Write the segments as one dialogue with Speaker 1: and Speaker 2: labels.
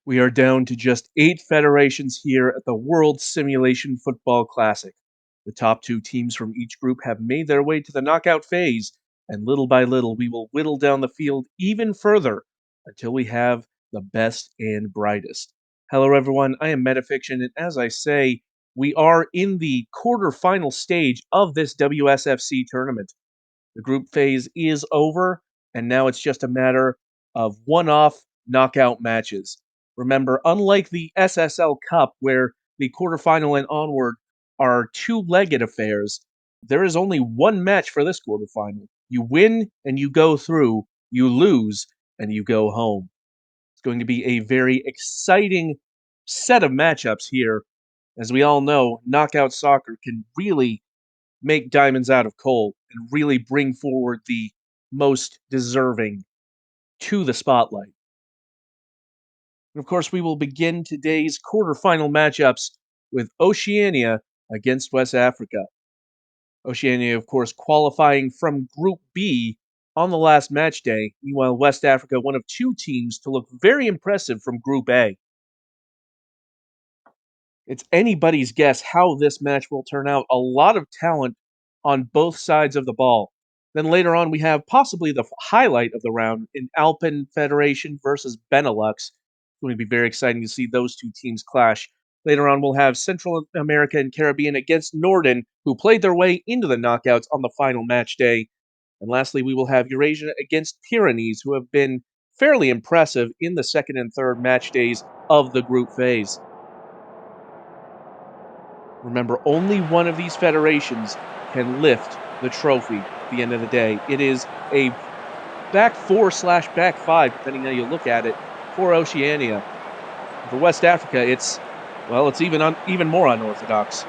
Speaker 1: We are down to just 8 federations here at the World Simulation Football Classic. The top 2 teams from each group have made their way to the knockout phase, and little by little we will whittle down the field even further until we have the best and brightest. Hello everyone, I am Metafiction, and as I say, we are in the quarterfinal stage of this WSFC tournament. The group phase is over, and now it's just a matter of one-off knockout matches. Remember, unlike the SSL Cup, where the quarterfinal and onward are two-legged affairs, there is only one match for this quarterfinal. You win and you go through, you lose and you go home. It's going to be a very exciting set of matchups here. As we all know, knockout soccer can really make diamonds out of coal and really bring forward the most deserving to the spotlight. And of course, we will begin today's quarterfinal matchups with Oceania against West Africa. Oceania, of course, qualifying from Group B on the last match day. Meanwhile, West Africa, one of 2 teams to look very impressive from Group A. It's anybody's guess how this match will turn out. A lot of talent on both sides of the ball. Then later on, we have possibly the highlight of the round in Alpen Federation versus Benelux. It's going to be very exciting to see those 2 teams clash. Later on, we'll have Central America and Caribbean against Norden, who played their way into the knockouts on the final match day. And lastly, we will have Eurasia against Pyrenees, who have been fairly impressive in the second and third match days of the group phase. Remember, only one of these federations can lift the trophy at the end of the day. It is a back 4/back 5, depending how you look at it, for Oceania. For West Africa, it's even more unorthodox.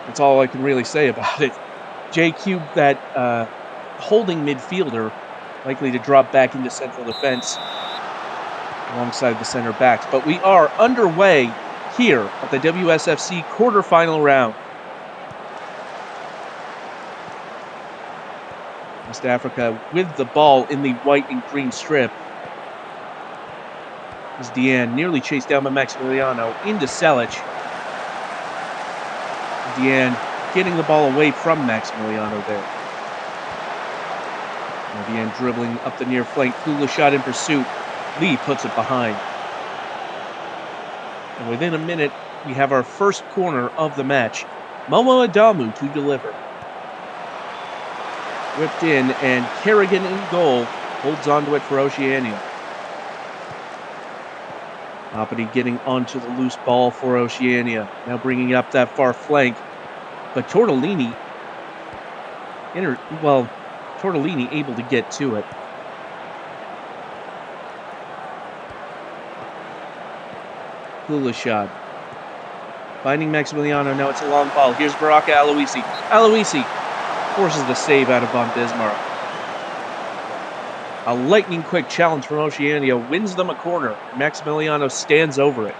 Speaker 1: That's all I can really say about it. J Cube, that holding midfielder, likely to drop back into central defense alongside the center backs. But we are underway here at the WSFC quarterfinal round. West Africa with the ball in the white and green strip. As Deanne nearly chased down by Maximiliano into Selic. Deanne getting the ball away from Maximiliano there. Now Deanne dribbling up the near flank. Kula shot in pursuit. Lee puts it behind. And within a minute, we have our first corner of the match. Momo Adamu to deliver. Whipped in, and Kerrigan in goal holds onto it for Oceania. Opedy getting onto the loose ball for Oceania. Now bringing up that far flank. But Tortellini able to get to it. Hula shot. Finding Maximiliano. Now it's a long ball. Here's Baraka Aloisi. Aloisi forces the save out of Von Bismarck. A lightning-quick challenge from Oceania wins them a corner. Maximiliano stands over it.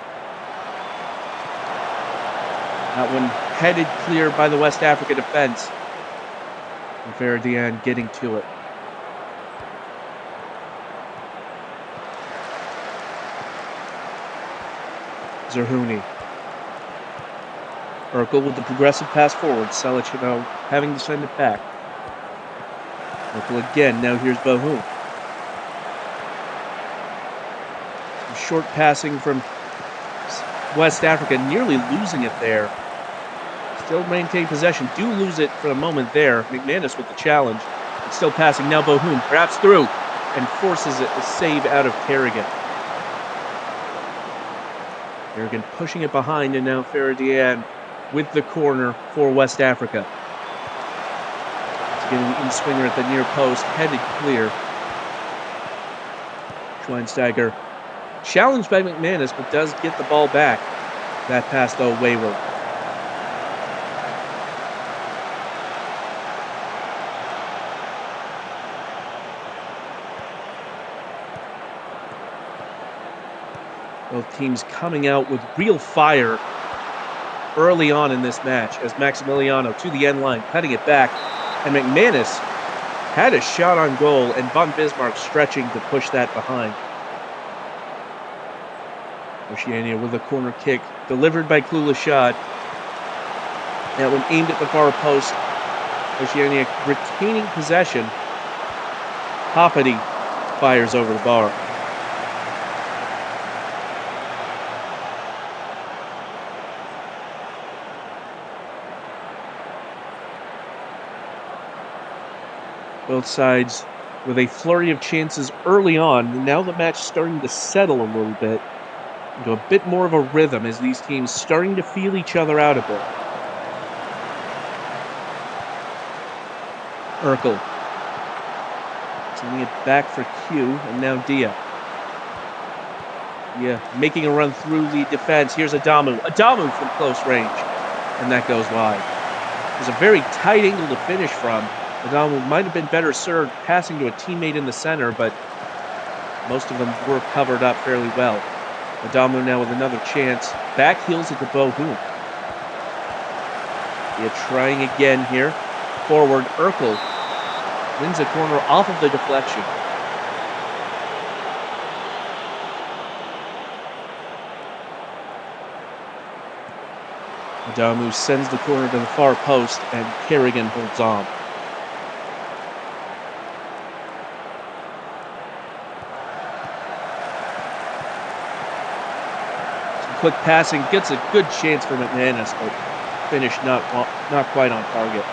Speaker 1: That one headed clear by the West Africa defense. And Ferdian getting to it. Zerhuni. Urkel with the progressive pass forward. Selic having to send it back. Urkel again. Now here's Bohum. Short passing from West Africa, nearly losing it there. Still maintain possession. Do lose it for a moment there. McManus with the challenge. But still passing. Now Bohum, perhaps through, and forces it a save out of Kerrigan. Kerrigan pushing it behind, and now Ferdian with the corner for West Africa. It's getting an in-swinger at the near post, headed clear. Schweinsteiger challenged by McManus, but does get the ball back. That pass, though, wayward. Both teams coming out with real fire early on in this match as Maximiliano to the end line, cutting it back. And McManus had a shot on goal, and Von Bismarck stretching to push that behind. Oceania with a corner kick delivered by Kulashad. That one aimed at the far post. Oceania retaining possession. Hoppity fires over the bar. Both sides with a flurry of chances early on, and now the match starting to settle a little bit into a bit more of a rhythm as these teams starting to feel each other out a bit. Urkel sending it back for Q, and now Dia. Yeah, making a run through the defense. Here's Adamu. Adamu from close range, and that goes wide. It was a very tight angle to finish from. Adamu might have been better served passing to a teammate in the center, but most of them were covered up fairly well. Adamu now with another chance. Back heels it to Bohun. Yeah, trying again here. Forward, Urkel wins a corner off of the deflection. Adamu sends the corner to the far post, and Kerrigan holds on. Some quick passing gets a good chance for McManus, but finish not quite on target.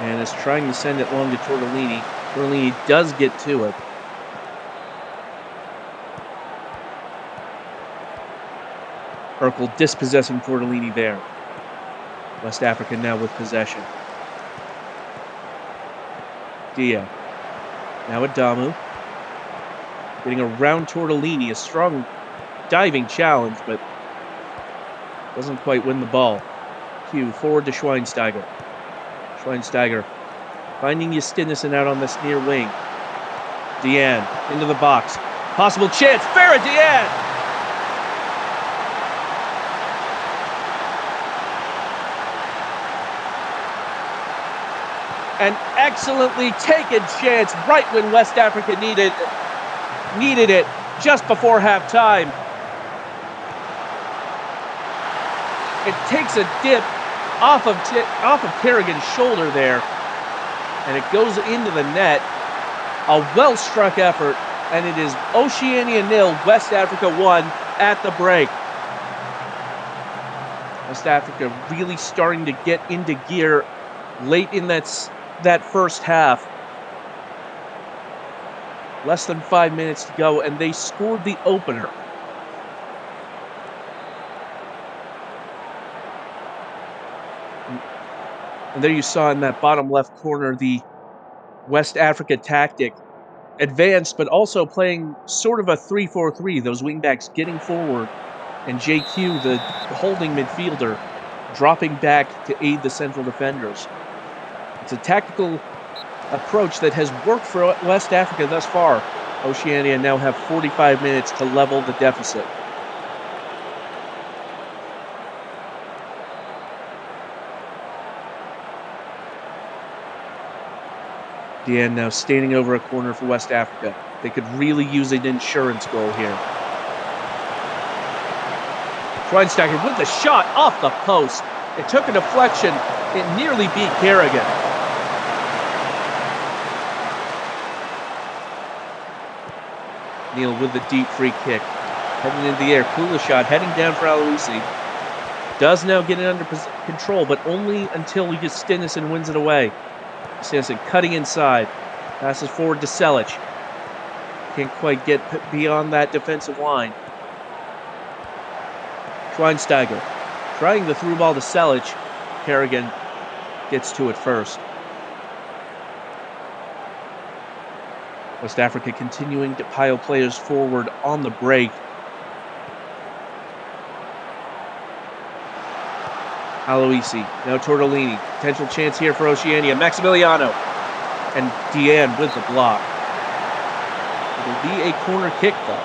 Speaker 1: McManus trying to send it long to Tortellini. Tortellini does get to it. Urkel dispossessing Tortellini there. West Africa now with possession. Dia. Now Adamu. Getting around Tortellini. A strong diving challenge, but doesn't quite win the ball. Q forward to Schweinsteiger. Schweinsteiger finding Justinissen out on this near wing. Deanne into the box. Possible chance. Farah Deanne! An excellently taken chance right when West Africa needed it just before halftime. It takes a dip off of Kerrigan's shoulder there, and it goes into the net. A well-struck effort, and it is Oceania 0, West Africa 1 at the break. West Africa really starting to get into gear late in that first half. Less than 5 minutes to go, and they scored the opener. And there you saw in that bottom left corner the West Africa tactic. Advanced, but also playing sort of a 3-4-3. Those wingbacks getting forward, and JQ, the holding midfielder, dropping back to aid the central defenders. It's a tactical approach that has worked for West Africa thus far. Oceania now have 45 minutes to level the deficit. Deanne now standing over a corner for West Africa. They could really use an insurance goal here. Schweinsteiger with the shot off the post. It took a deflection. It nearly beat Kerrigan. Neal with the deep free kick. Heading into the air. Kulashad heading down for Aloisi. Does now get it under control, but only until Justinissen wins it away. Justinissen cutting inside. Passes forward to Selic. Can't quite get beyond that defensive line. Schweinsteiger trying the through ball to Selic. Kerrigan gets to it first. West Africa continuing to pile players forward on the break. Aloisi, now Tortellini. Potential chance here for Oceania. Maximiliano. And Deanne with the block. It'll be a corner kick, though.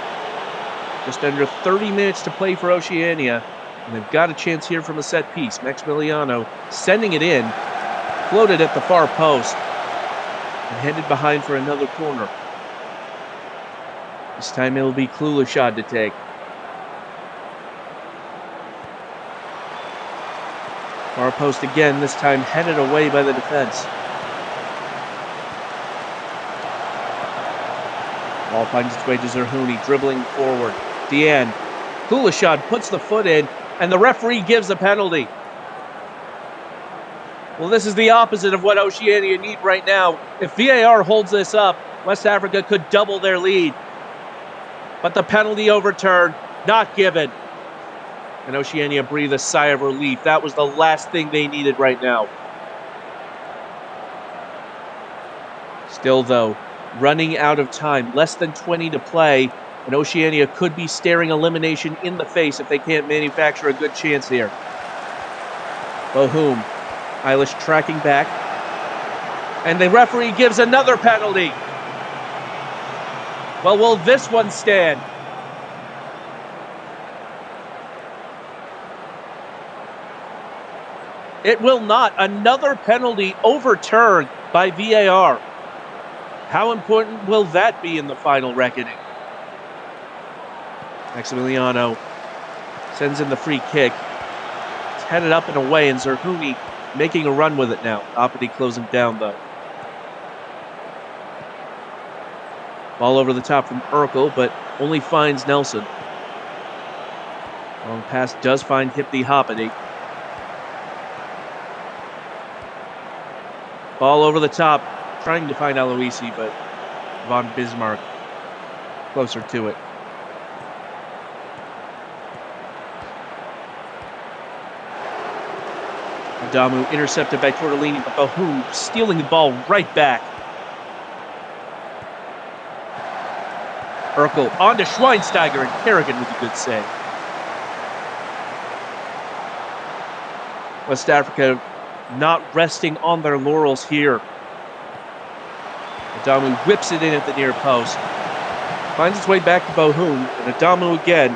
Speaker 1: Just under 30 minutes to play for Oceania, and they've got a chance here from a set piece. Maximiliano sending it in, floated at the far post, and headed behind for another corner. This time it'll be Kulishad to take. Far post again, this time headed away by the defense. Ball finds its way to Zerhouni, dribbling forward. Deanne. Kulishad puts the foot in, and the referee gives a penalty. Well, this is the opposite of what Oceania need right now. If VAR holds this up, West Africa could double their lead. But the penalty overturned, not given. And Oceania breathe a sigh of relief. That was the last thing they needed right now. Still, though, running out of time, less than 20 to play, and Oceania could be staring elimination in the face if they can't manufacture a good chance here. Bohum. Eilish tracking back. And the referee gives another penalty. Well, will this one stand? It will not. Another penalty overturned by VAR. How important will that be in the final reckoning? Maximiliano sends in the free kick. It's headed up and away, and Zerhouni making a run with it now. Opedy closing down, though. Ball over the top from Urkel, but only finds Nelson. Long pass does find Hippi Hoppity. Ball over the top, trying to find Aloisi, but Von Bismarck closer to it. Adamu intercepted by Tortellini, but Bohum stealing the ball right back. Urkel on to Schweinsteiger, and Kerrigan with a good save. West Africa not resting on their laurels here. Adamu whips it in at the near post. Finds its way back to Bohum, and Adamu again.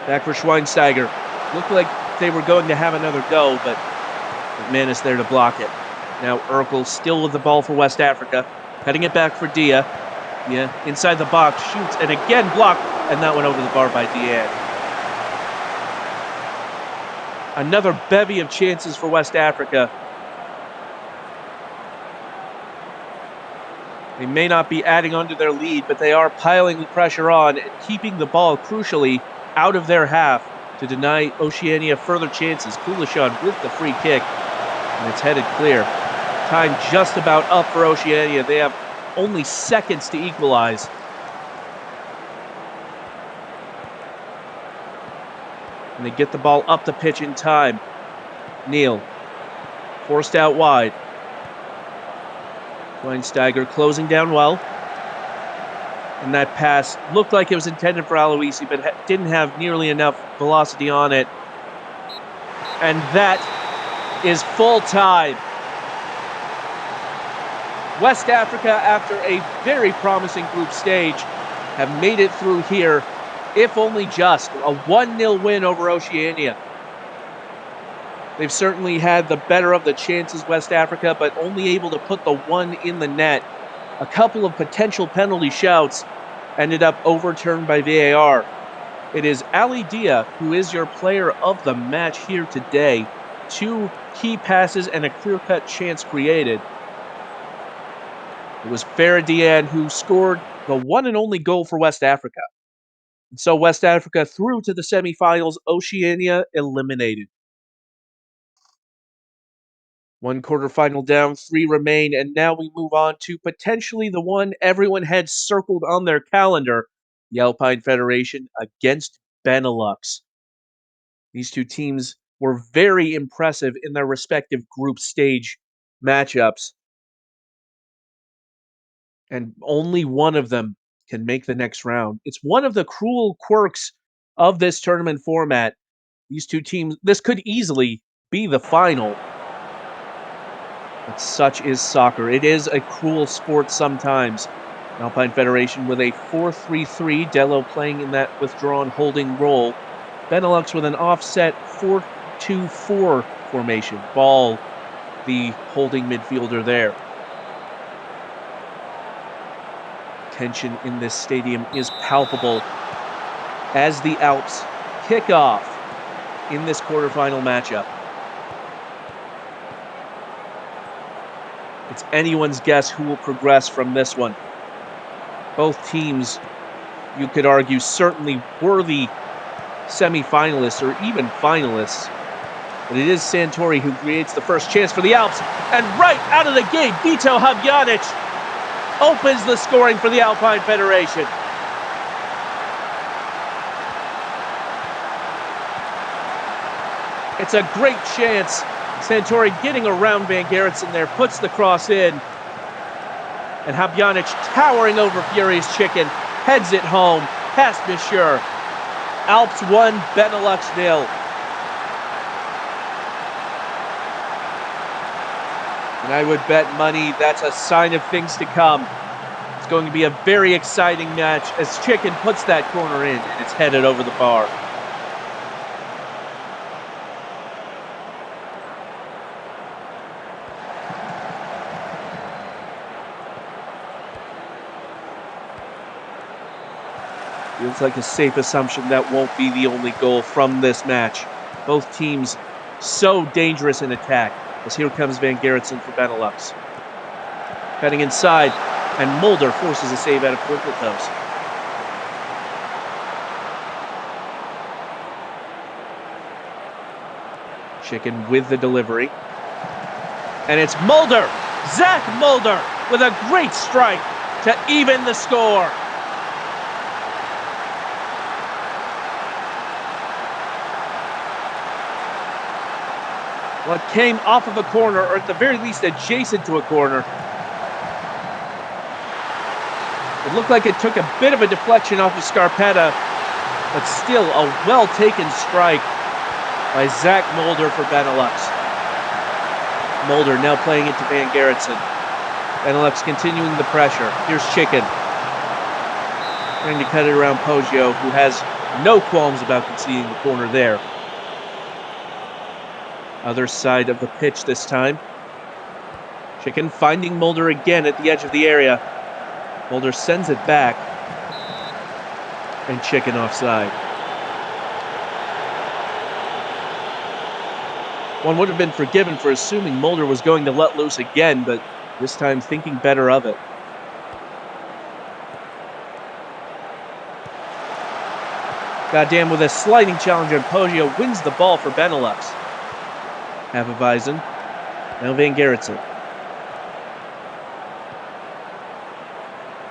Speaker 1: Back for Schweinsteiger. Looked like they were going to have another go, but McManus there to block it. Now Urkel still with the ball for West Africa. Cutting it back for Dia. Yeah, inside the box, shoots, and again blocked, and that went over the bar by Diane. Another bevy of chances for West Africa. They may not be adding onto their lead, but they are piling the pressure on and keeping the ball, crucially, out of their half to deny Oceania further chances. Kulishad with the free kick, and it's headed clear. Time just about up for Oceania. They have only seconds to equalize. And they get the ball up the pitch in time. Neal, forced out wide. Schweinsteiger closing down well. And that pass looked like it was intended for Aloisi, but didn't have nearly enough velocity on it. And that is full time. West Africa, after a very promising group stage, have made it through here, if only just, a 1-0 win over Oceania. They've certainly had the better of the chances, West Africa, but only able to put the one in the net. A couple of potential penalty shouts ended up overturned by VAR. It is Ali Dia who is your player of the match here today. 2 key passes and a clear-cut chance created. It was Farah Diane who scored the one and only goal for West Africa. And so West Africa through to the semifinals, Oceania eliminated. 1 quarterfinal down, 3 remain, and now we move on to potentially the one everyone had circled on their calendar, the Alpine Federation against Benelux. These two teams were very impressive in their respective group stage matchups, and only one of them can make the next round. It's one of the cruel quirks of this tournament format. These two teams, this could easily be the final. But such is soccer. It is a cruel sport sometimes. Alpine Federation with a 4-3-3, Dello playing in that withdrawn holding role. Benelux with an offset 4-2-4 formation. Ball, the holding midfielder there. tension in this stadium is palpable as the Alps kick off in this quarterfinal matchup. It's anyone's guess who will progress from this one. Both teams, you could argue, certainly worthy semi-finalists or even finalists. But it is Santori who creates the first chance for the Alps. And right out of the gate, Vito Habjanic opens the scoring for the Alpine Federation. It's a great chance. Santori getting around Van Gerritsen there, puts the cross in. And Habjanic towering over Furious Chicken, heads it home, past Monsieur. Alps 1, Benelux 0. And I would bet money that's a sign of things to come. It's going to be a very exciting match as Chicken puts that corner in and it's headed over the bar. Feels like a safe assumption that won't be the only goal from this match. Both teams so dangerous in attack, as here comes Van Gerritsen for Benelux. Cutting inside, and Mulder forces a save out of Quinkeltoes. Chicken with the delivery. And it's Mulder! Zach Mulder with a great strike to even the score. Well, it came off of a corner, or at the very least adjacent to a corner. It looked like it took a bit of a deflection off of Scarpetta, but still a well-taken strike by Zach Mulder for Benelux. Mulder now playing it to Van Gerritsen. Benelux continuing the pressure. Here's Chicken. Trying to cut it around Poggio, who has no qualms about conceding the corner there. Other side of the pitch this time. Chicken finding Mulder again at the edge of the area. Mulder sends it back. And Chicken offside. One would have been forgiven for assuming Mulder was going to let loose again, but this time thinking better of it. Goddamn, with a sliding challenge on Poggio, wins the ball for Benelux. Haveweisen. Now Van Gerritsen.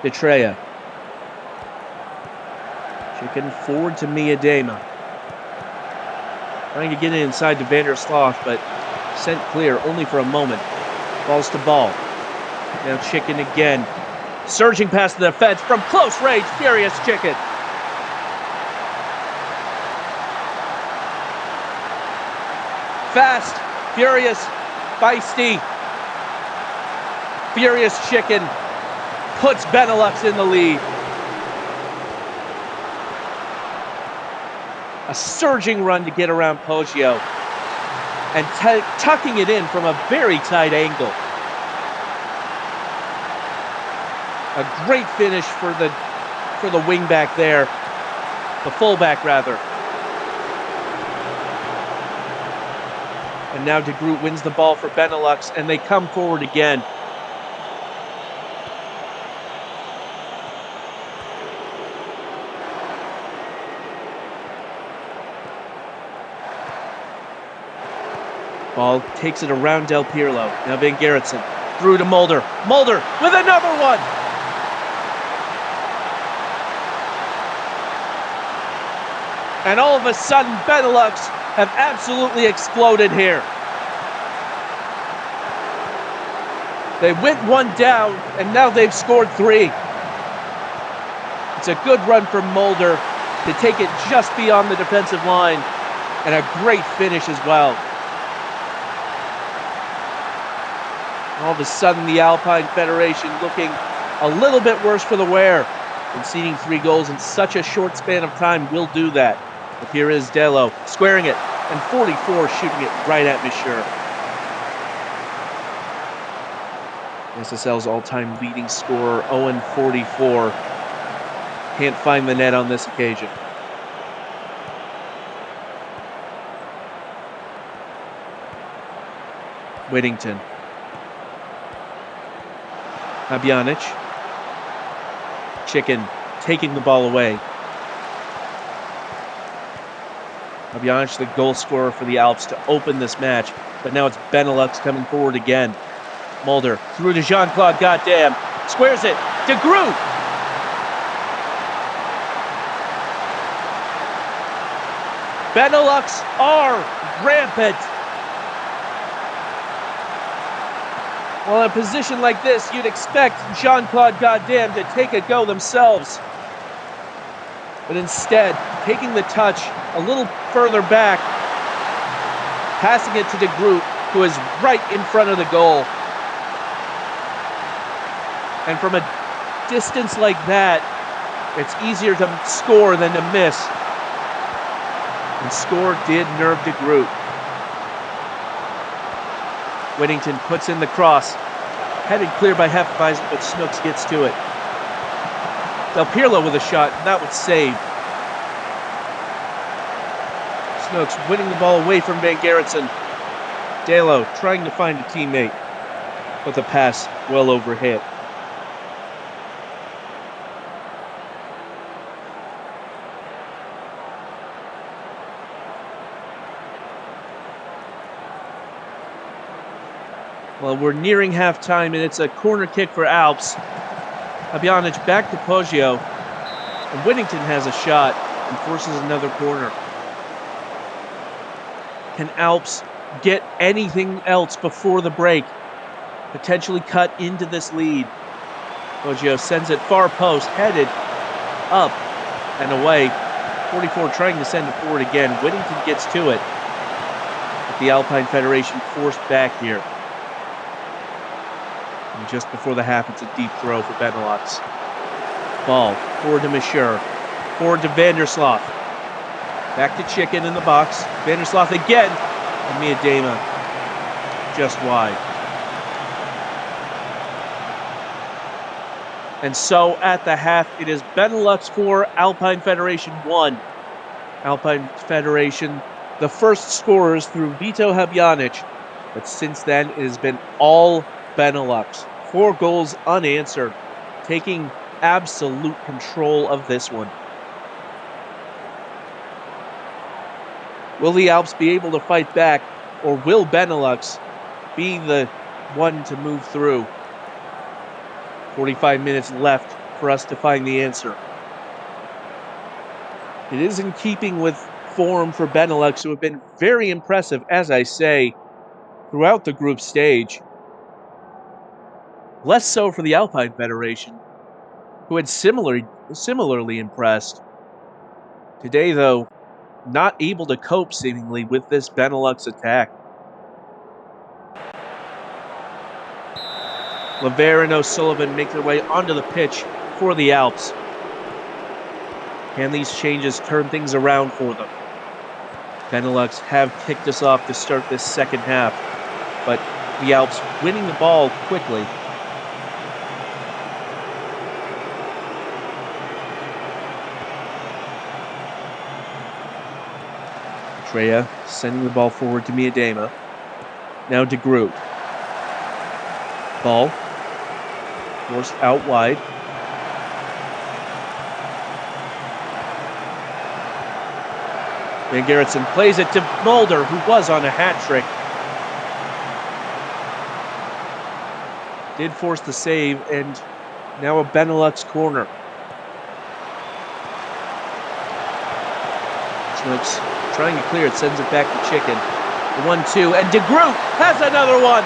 Speaker 1: Petrea. Chicken forward to Miedema. Trying to get it inside to Van der Sloot, but sent clear only for a moment. Balls to ball. Now Chicken again. Surging past the defense from close range. Furious Chicken. Fast. Furious, feisty, Furious Chicken puts Benelux in the lead. A surging run to get around Poggio and tucking it in from a very tight angle. A great finish for the wingback there, the fullback rather. And now De Groot wins the ball for Benelux, and they come forward again. Ball takes it around Del Pirlo. Now Van Gerritsen through to Mulder. Mulder with another one! And all of a sudden, Benelux have absolutely exploded here. They went one down, and now they've scored 3. It's a good run from Mulder to take it just beyond the defensive line, and a great finish as well. All of a sudden, the Alpine Federation looking a little bit worse for the wear. Conceding 3 goals in such a short span of time will do that. But here is Delo squaring it, and 44 shooting it right at Monsieur. SSL's all-time leading scorer, Owen 44, can't find the net on this occasion. Whittington. Habjanic. Chicken taking the ball away. Habjanic, the goal scorer for the Alps, to open this match, but now it's Benelux coming forward again. Mulder through to Jean-Claude Goddamn. Squares it. De Groot. Benelux are rampant. Well, in a position like this, you'd expect Jean-Claude Goddamn to take a go themselves. But instead, taking the touch a little further back, passing it to De Groot, who is right in front of the goal. And from a distance like that, it's easier to score than to miss. And score did nerve De Groot. Whittington puts in the cross. Headed clear by Hefeweizen, but Snooks gets to it. Del Pirlo with a shot, and that was saved. Snooks winning the ball away from Van Gerritsen. Delo trying to find a teammate, but the pass well overhit. Well, we're nearing halftime, and it's a corner kick for Alps. Habjanic back to Poggio, and Whittington has a shot and forces another corner. Can Alps get anything else before the break? Potentially cut into this lead. Poggio sends it far post, headed up and away. 44 trying to send it forward again. Whittington gets to it, but the Alpine Federation forced back here. And just before the half, it's a deep throw for Benelux. Ball forward to Michur, forward to Vandersloot. Back to Chicken in the box. Vandersloot again, and Miedema just wide. And so at the half, it is Benelux 4, Alpine Federation 1. Alpine Federation, the first scorers through Vito Habjanic, but since then it has been all Benelux. 4 goals unanswered, taking absolute control of this one. Will the Alps be able to fight back, or will Benelux be the one to move through? 45 minutes left for us to find the answer. It is in keeping with form for Benelux, who have been very impressive, as I say, throughout the group stage. Less so for the Alpine Federation, who had similarly impressed. Today, though, not able to cope seemingly with this Benelux attack. Laver and O'Sullivan make their way onto the pitch for the Alps. Can these changes turn things around for them? Benelux have kicked us off to start this second half, but the Alps winning the ball quickly. Treya sending the ball forward to Miedema. Now De Groot. Ball forced out wide. Van Gerritsen plays it to Mulder, who was on a hat trick. Did force the save, and now a Benelux corner. Snooks trying to clear it, sends it back to Chicken. The 1-2, and De Groot has another one!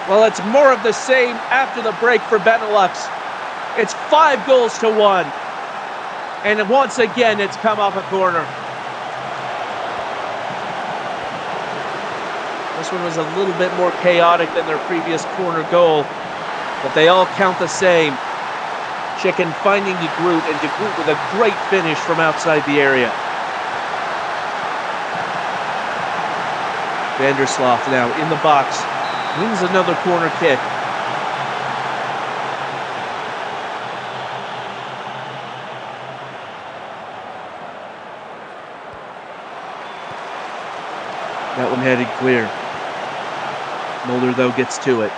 Speaker 1: Well, it's more of the same after the break for Benelux. It's 5-1. And once again, it's come off a corner. This one was a little bit more chaotic than their previous corner goal, but they all count the same. Chicken finding De Groot, and De Groot with a great finish from outside the area. Vandersloot now in the box. Wins another corner kick. That one headed clear. Mulder, though, gets to it.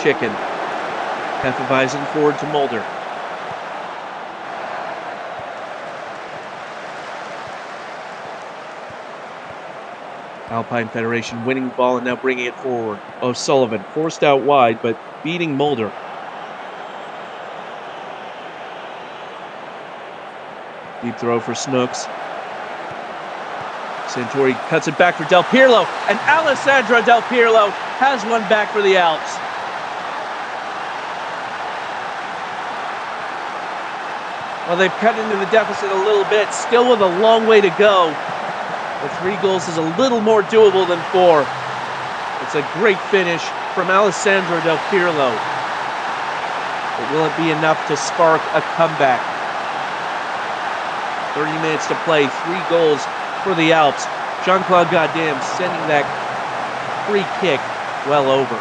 Speaker 1: Chicken. Hefeweizen forward to Mulder. Alpine Federation winning the ball and now bringing it forward. O'Sullivan forced out wide, but beating Mulder. Deep throw for Snooks. Santori cuts it back for Del Pirlo, and Alessandro Del Pirlo has one back for the Alps. Well, they've cut into the deficit a little bit, still with a long way to go. The 3 goals is a little more doable than 4. It's a great finish from Alessandro Del Pirlo. But will it be enough to spark a comeback? 30 minutes to play, 3 goals for the Alps. Jean-Claude Goddam sending that free kick well over.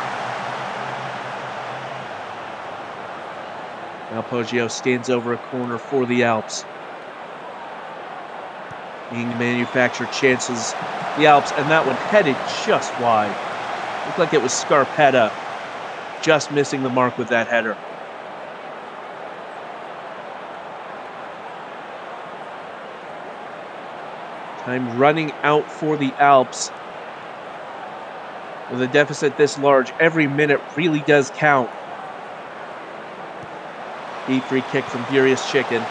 Speaker 1: Now Poggio stands over a corner for the Alps. Being to manufacture chances, the Alps, and that one headed just wide. Looked like it was Scarpetta just missing the mark with that header. Time running out for the Alps. With a deficit this large, every minute really does count. Deep free kick from Furious Chicken.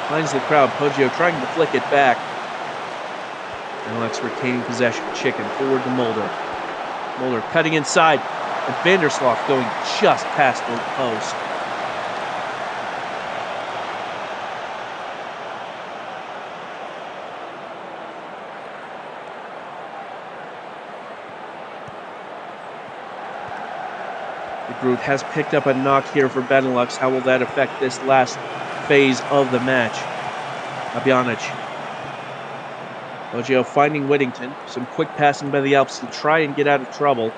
Speaker 1: Finds the crowd. Poggio trying to flick it back. Benelux retaining possession. Chicken forward to Mulder. Mulder cutting inside. And Vandersloot going just past the post. The group has picked up a knock here for Benelux. How will that affect this last phase of the match? Abjanic. Poggio finding Whittington. Some quick passing by the Alps to try and get out of trouble.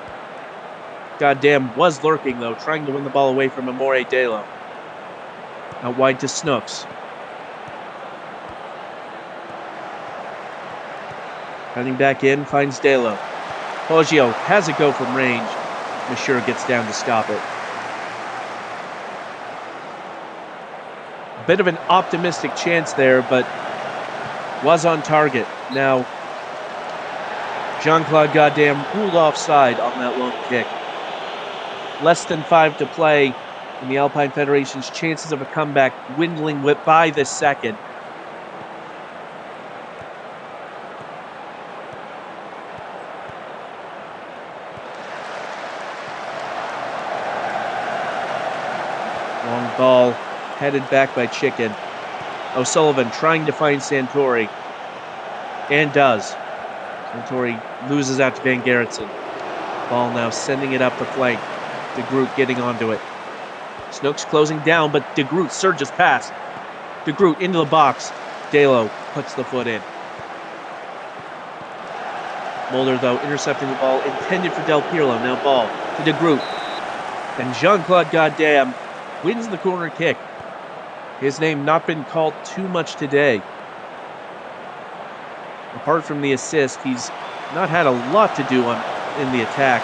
Speaker 1: Goddam was lurking, though, trying to win the ball away from Amore Delo. Out wide to Snooks. Cutting back in, finds Delo. Poggio has a go from range. Monsieur gets down to stop it. A bit of an optimistic chance there, but was on target. Now, Jean-Claude Goddam ruled offside on that lone kick. Less than 5 to play, and the Alpine Federation's chances of a comeback dwindling by the second. Long ball headed back by Chicken. O'Sullivan trying to find Santori. And does. Santori loses out to Van Gerritsen. Ball now sending it up the flank. De Groot getting onto it. Snooks closing down, but De Groot surges past. De Groot into the box. Delo puts the foot in. Mulder, though, intercepting the ball intended for Del Pirlo. Now ball to De Groot. And Jean-Claude Goddam wins the corner kick. His name not been called too much today. Apart from the assist, he's not had a lot to do in the attack.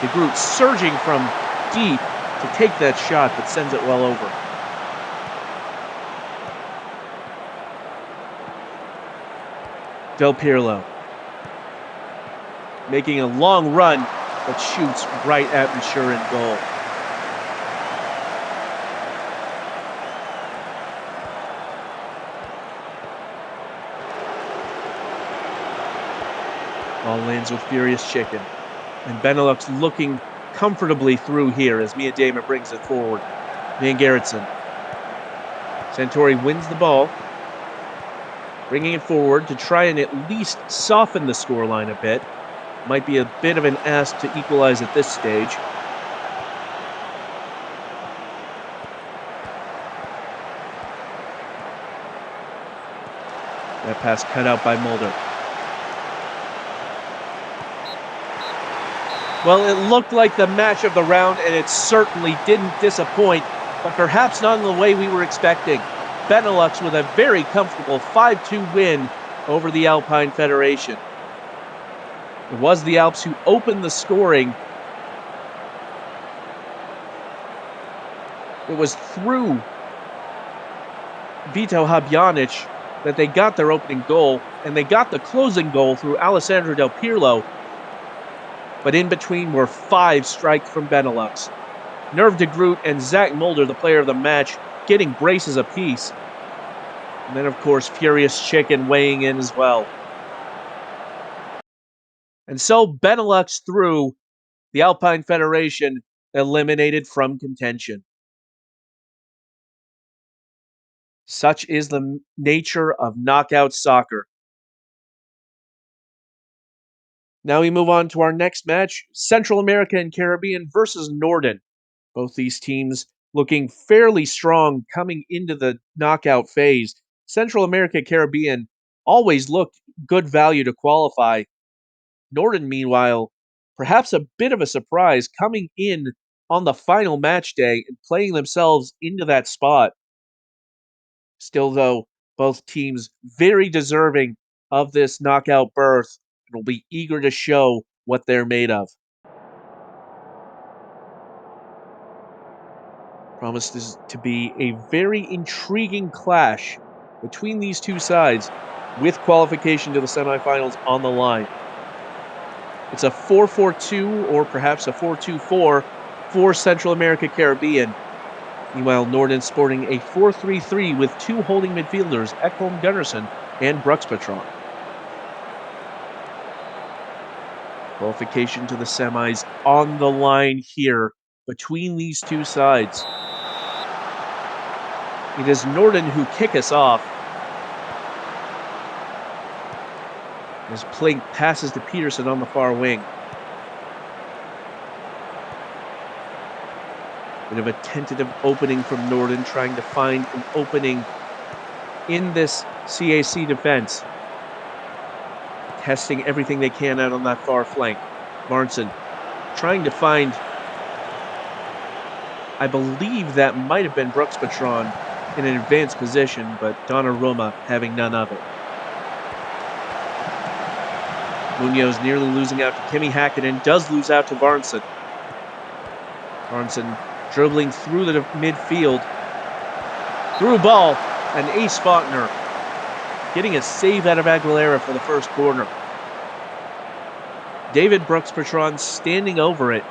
Speaker 1: De Groot surging from deep to take that shot, but sends it well over. Del Pirlo making a long run, but shoots right at Monsieur in goal. Ball lands with Furious Chicken. And Benelux looking comfortably through here as Miedema brings it forward. Van Gerritsen. Santori wins the ball, bringing it forward to try and at least soften the scoreline a bit. Might be a bit of an ask to equalize at this stage. That pass cut out by Mulder. Well, it looked like the match of the round, and it certainly didn't disappoint, but perhaps not in the way we were expecting. Benelux with a very comfortable 5-2 win over the Alpine Federation. It was the Alps who opened the scoring. It was through Vito Habjanic that they got their opening goal, and they got the closing goal through Alessandro Del Pirlo, but in between were 5 strikes from Benelux. Nerve de Groot and Zach Mulder, the player of the match, getting braces apiece. And then, of course, Furious Chicken weighing in as well. And so Benelux through, the Alpine Federation eliminated from contention. Such is the nature of knockout soccer. Now we move on to our next match, Central America and Caribbean versus Norden. Both these teams looking fairly strong coming into the knockout phase. Central America Caribbean always looked good value to qualify. Norden, meanwhile, perhaps a bit of a surprise coming in on the final match day and playing themselves into that spot. Still, though, both teams very deserving of this knockout berth and will be eager to show what they're made of. Promises to be a very intriguing clash between these two sides with qualification to the semifinals on the line. It's a 4-4-2 or perhaps a 4-2-4 for Central America Caribbean. Meanwhile, Norden sporting a 4-3-3 with 2 holding midfielders, Ekholm Gunnarsson and Bruxpatron. Qualification to the semis on the line here between these two sides. It is Norden who kick us off. As Plink passes to Peterson on the far wing. Bit of a tentative opening from Norden, trying to find an opening in this CAC defense. Testing everything they can out on that far flank. Marnson trying to find, I believe that might have been Bruxpatron in an advanced position, but Donnarumma having none of it. Munoz nearly losing out to Kimi Häkkinen, does lose out to Varnson. Varnson dribbling through the midfield. Through ball, and Ace Faulkner getting a save out of Aguilera for the first corner. David Bruxpatron standing over it.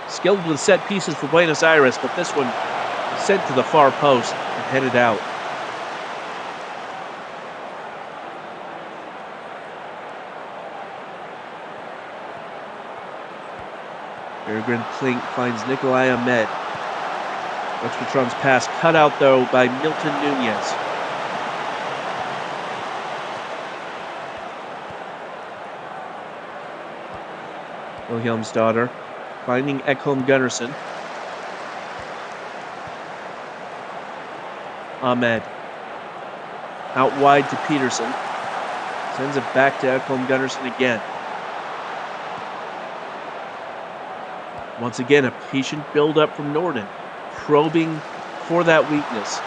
Speaker 1: Skilled with set pieces for Buenos Aires, but this one sent to the far post and headed out. Peregrine Plink finds Nikolai Ahmed. Bruxpatron's pass cut out, though, by Milton Nunez. Wilhelmsdottir finding Ekholm Gunnarsson. Ahmed. Out wide to Peterson. Sends it back to Ekholm Gunnarsson again. Once again, a patient build-up from Norden, probing for that weakness.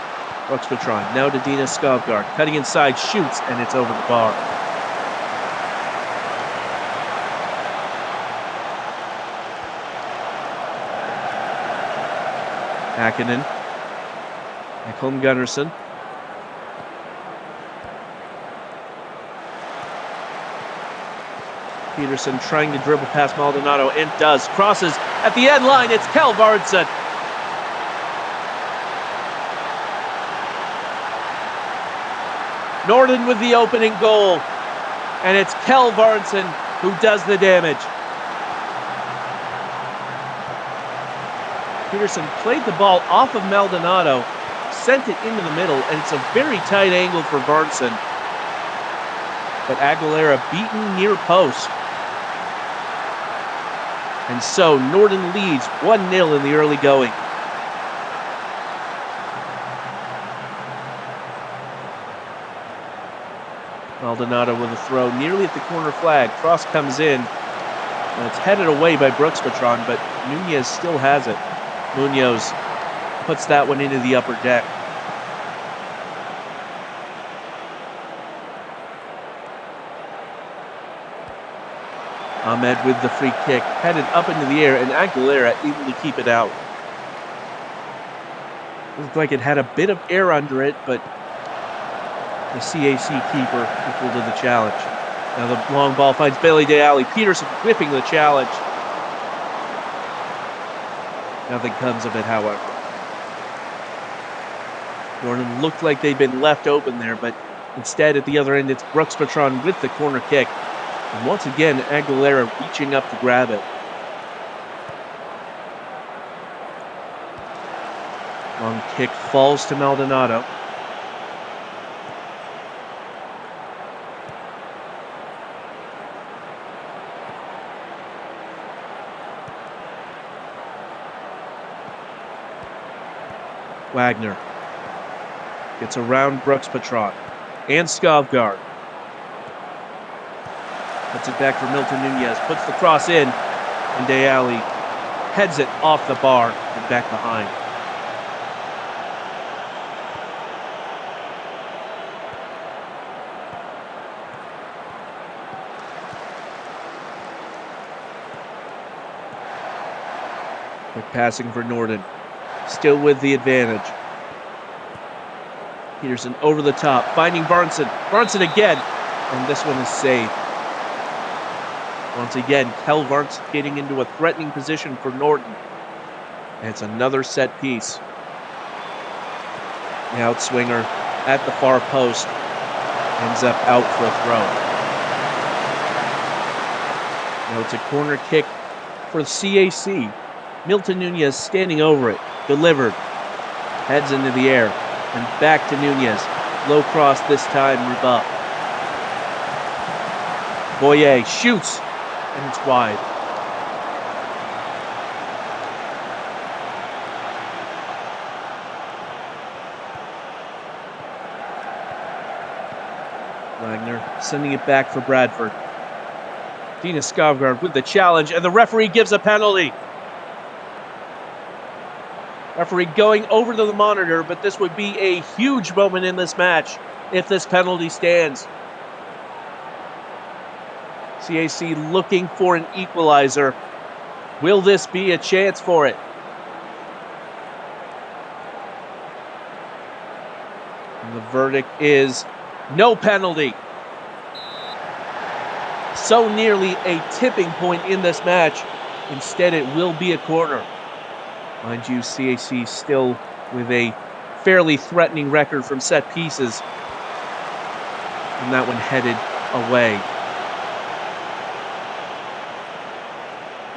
Speaker 1: Bruxpatron now to Dina Skovgaard, cutting inside, shoots, and it's over the bar. Häkkinen. Ekholm Gunnarsson. Peterson trying to dribble past Maldonado and does. Crosses at the end line. It's Kjell Varnson. Norden with the opening goal. And it's Kjell Varnson who does the damage. Peterson played the ball off of Maldonado, sent it into the middle, and it's a very tight angle for Varnson. But Aguilera beaten near post. And so Norden leads 1-0 in the early going. Maldonado with a throw nearly at the corner flag. Cross comes in. It's headed away by Brooks Patron, but Nunez still has it. Munoz puts that one into the upper deck. Ahmed with the free kick, headed up into the air, and Aguilera able to keep it out. Looked like it had a bit of air under it, but the CAC keeper equal to the challenge. Now the long ball finds Bailey Deali. Peterson whipping the challenge. Nothing comes of it, however. Norden looked like they'd been left open there, but instead at the other end it's Brooks Patron with the corner kick. And once again, Aguilera reaching up to grab it. Long kick falls to Maldonado. Wagner gets around Brooks Patron and Skovgaard. Puts it back for Milton Nunez, puts the cross in, and Deali heads it off the bar and back behind. Quick passing for Norden, still with the advantage. Peterson over the top, finding Barnson. Barnson again, and this one is saved. Once again, Kel Varnson getting into a threatening position for Norden. And it's another set piece. The outswinger at the far post ends up out for a throw. Now it's a corner kick for CAC. Milton Nunez standing over it, delivered, heads into the air, and back to Nunez. Low cross this time, rebuff. Boyer shoots, and it's wide. Wagner sending it back for Bradford. Dina Skovgaard with the challenge, and the referee gives a penalty. Referee going over to the monitor, but this would be a huge moment in this match if this penalty stands. CAC looking for an equalizer. Will this be a chance for it? And the verdict is no penalty. So nearly a tipping point in this match. Instead, it will be a corner. Mind you, CAC still with a fairly threatening record from set pieces. And that one headed away.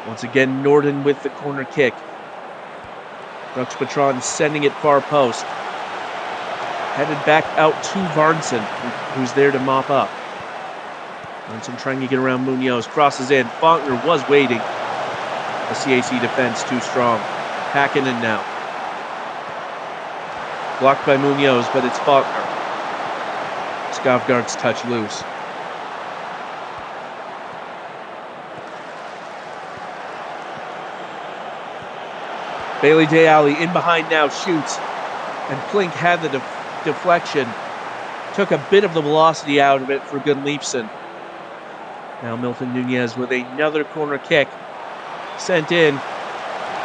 Speaker 1: Once again, Norden with the corner kick. Brooks Patron sending it far post. Headed back out to Varnson, who's there to mop up. Varnson trying to get around Munoz. Crosses in. Faulkner was waiting. The CAC defense too strong. Hakkinen now. Blocked by Munoz, but it's Faulkner. Skovgaard's touch loose. Bailey Deali in behind now, shoots. And Plink had the deflection. Took a bit of the velocity out of it for Gunleifson. Now Milton Nunez with another corner kick. Sent in.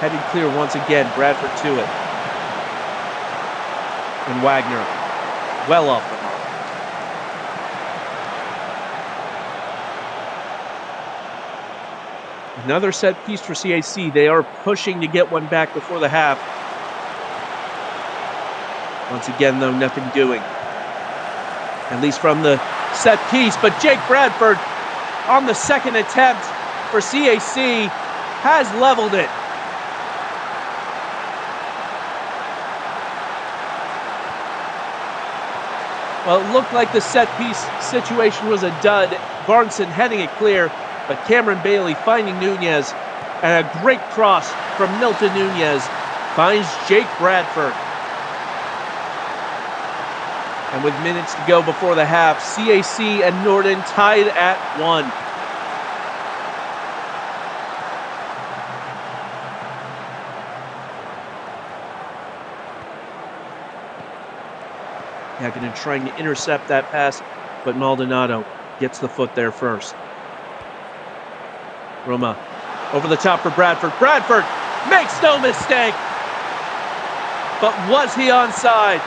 Speaker 1: Headed clear once again. Bradford to it. And Wagner well off the mark. Another set piece for CAC. They are pushing to get one back before the half. Once again, though, nothing doing. At least from the set piece. But Jake Bradford on the second attempt for CAC has leveled it. Well, it looked like the set piece situation was a dud. Varnson heading it clear, but Cameron Bailey finding Nunez, and a great cross from Milton Nunez finds Jake Bradford. And with minutes to go before the half, CAC and Norden tied at 1. Hakkinen trying to intercept that pass, but Maldonado gets the foot there first. Roma over the top for Bradford. Bradford makes no mistake. But was he onside?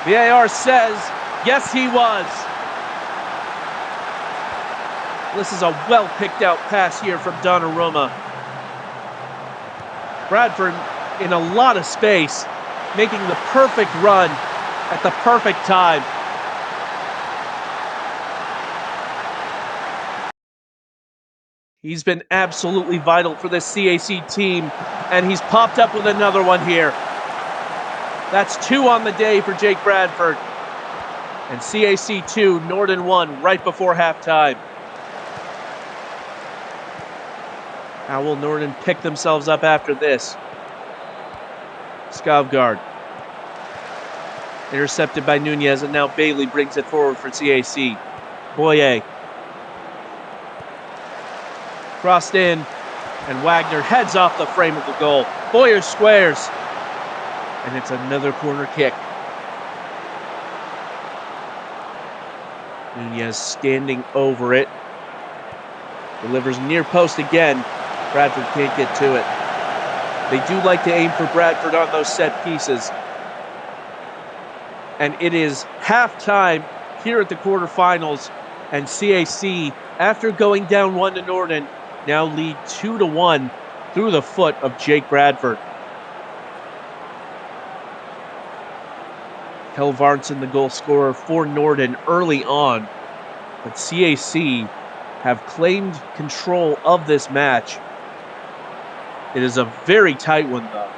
Speaker 1: VAR says, yes, he was. This is a well-picked out pass here from Donnarumma. Bradford in a lot of space, making the perfect run at the perfect time. He's been absolutely vital for this CAC team, and he's popped up with another one here. That's 2 on the day for Jake Bradford. And CAC 2, Norden 1 right before halftime. How will Norden pick themselves up after this? Skovgaard. Intercepted by Nunez, and now Bailey brings it forward for CAC. Boyer. Crossed in, and Wagner heads off the frame of the goal. Boyer squares, and it's another corner kick. Nunez standing over it. Delivers near post again. Bradford can't get to it. They do like to aim for Bradford on those set pieces. And it is halftime here at the quarterfinals. And CAC, after going down 1 to Norden, now lead 2-1 through the foot of Jake Bradford. Helvarnsen, the goal scorer for Norden early on. But CAC have claimed control of this match. It is a very tight one, though.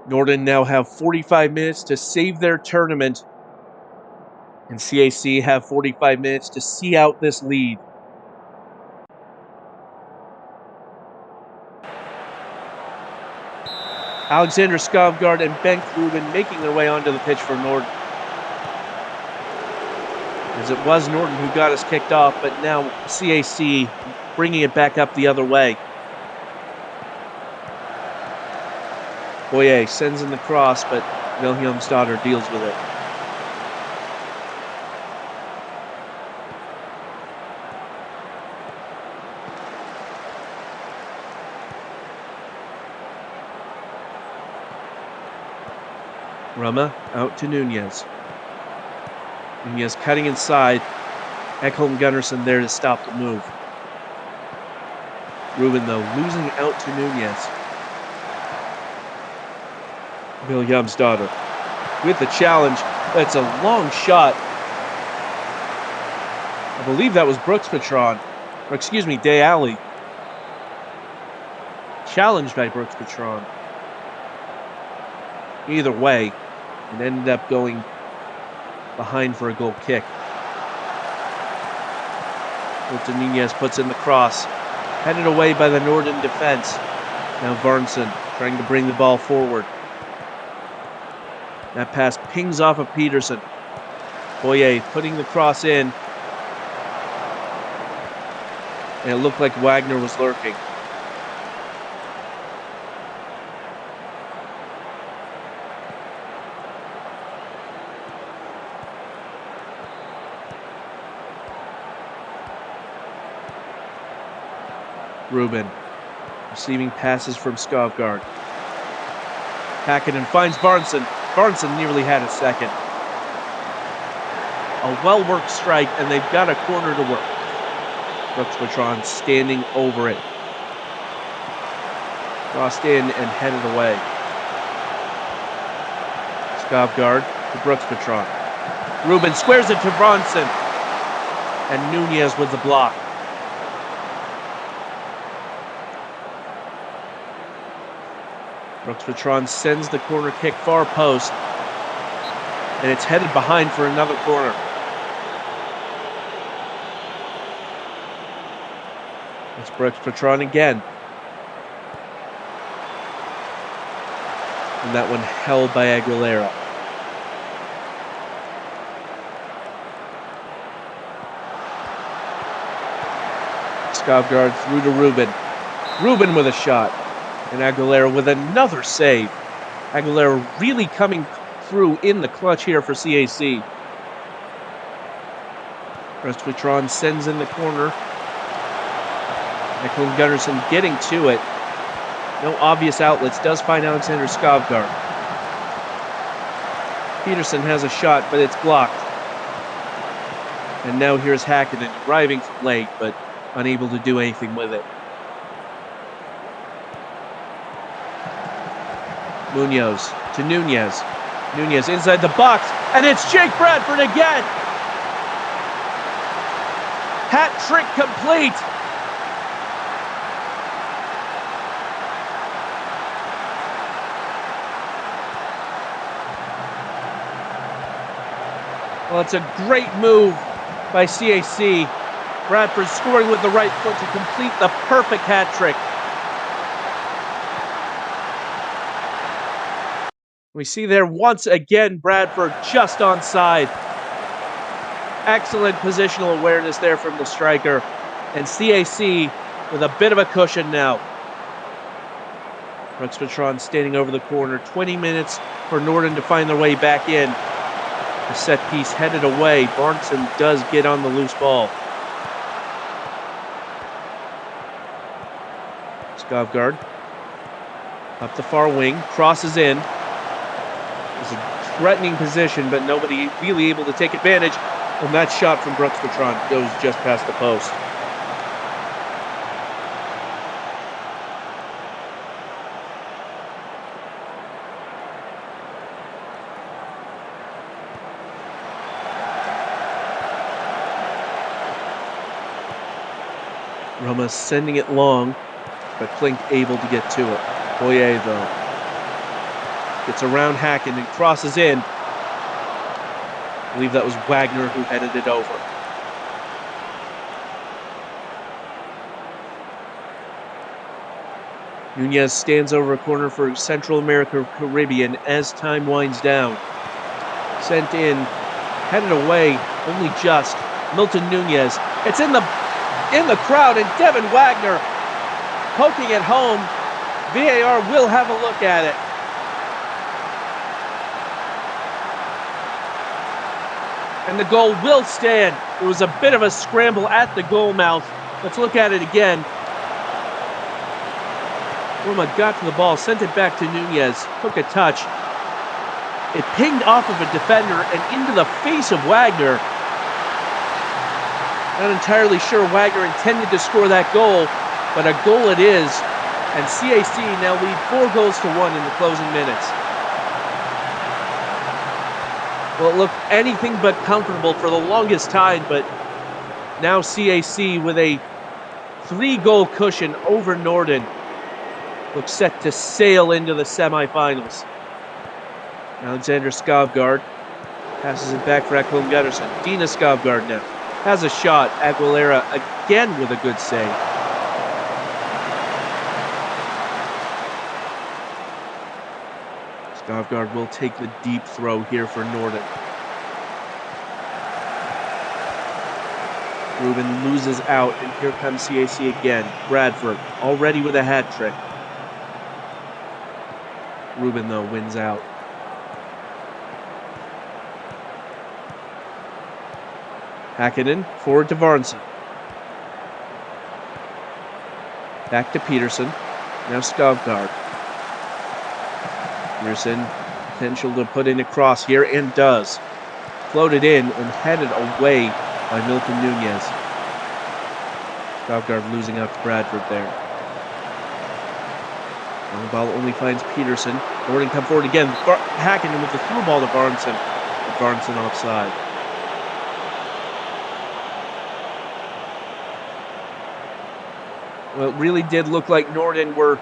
Speaker 1: Norden now have 45 minutes to save their tournament, and CAC have 45 minutes to see out this lead. Alexander Skovgaard and Bengt Ruben making their way onto the pitch for Norden. As it was Norden who got us kicked off, but now CAC bringing it back up the other way. Boyer sends in the cross, but Wilhelmsdotter deals with it. Rama out to Nunez. Nunez cutting inside. Ekholm Gunnarsson there to stop the move. Ruben, though, losing out to Nunez. Wilhelmsdotter with the challenge. That's a long shot. I believe that was Brooks Patron. Or excuse me, Day Alley. Challenged by Brooks Patron. Either way, it ended up going behind for a goal kick. Hilton Nunez puts in the cross. Headed away by the Norden defense. Now Varnson trying to bring the ball forward. That pass pings off of Peterson. Boyer putting the cross in. And it looked like Wagner was lurking. Ruben receiving passes from Skovgaard. Hakkinen finds Varnson. Varnson nearly had a second. A well-worked strike, and they've got a corner to work. Brooks Patron standing over it. Crossed in and headed away. Skovgaard to Brooks Patron. Ruben squares it to Varnson. And Nunez with the block. Brooks Patron sends the corner kick far post. And it's headed behind for another corner. It's Brooks Patron again. And that one held by Aguilera. Skovgaard through to Ruben. Ruben with a shot. And Aguilera with another save. Aguilera really coming through in the clutch here for CAC. Prestwitron sends in the corner. Eklund Gunnarsson getting to it. No obvious outlets. Does find Alexander Skovgaard. Peterson has a shot, but it's blocked. And now here's Hakkinen arriving from late, but unable to do anything with it. Munoz to Nunez. Nunez inside the box, and it's Jake Bradford again! Hat trick complete! Well, it's a great move by CAC. Bradford scoring with the right foot to complete the perfect hat trick. We see there once again Bradford just onside. Excellent positional awareness there from the striker. And CAC with a bit of a cushion now. Prestwitron standing over the corner. 20 minutes for Norden to find their way back in. The set piece headed away. Barnson does get on the loose ball. Skovgaard up the far wing, crosses in. It's a threatening position, but nobody really able to take advantage. And that shot from Prestwitron goes just past the post. Roma sending it long, but Klink able to get to it. Boyer, though, gets around Hacken and crosses in. I believe that was Wagner who headed it over. Nunez stands over a corner for Central America Caribbean as time winds down. Sent in, headed away, only just. Milton Nunez. It's in the crowd, and Devin Wagner poking it home. VAR will have a look at it. And the goal will stand. It was a bit of a scramble at the goal mouth. Let's look at it again. Roma got to the ball, sent it back to Nunez, took a touch. It pinged off of a defender and into the face of Wagner. Not entirely sure Wagner intended to score that goal, but a goal it is. And CAC now lead 4-1 in the closing minutes. Well, it looked anything but comfortable for the longest time, but now CAC with a 3-goal cushion over Norden looks set to sail into the semifinals. Alexander Skovgaard passes it back for Eklund Gunnarsson. Dina Skovgaard now has a shot. Aguilera again with a good save. Skovgaard will take the deep throw here for Norden. Ruben loses out, and here comes CAC again. Bradford already with a hat trick. Ruben, though, wins out. Hakkinen, forward to Varnson. Back to Peterson. Now Skovgaard. Peterson, potential to put in a cross here, and does. Floated in and headed away by Milton Nunez. Skovgaard losing out to Bradford there. The ball only finds Peterson. Norden come forward again. Hakkinen with the through ball to Varnson. Varnson offside. Well, it really did look like Norden were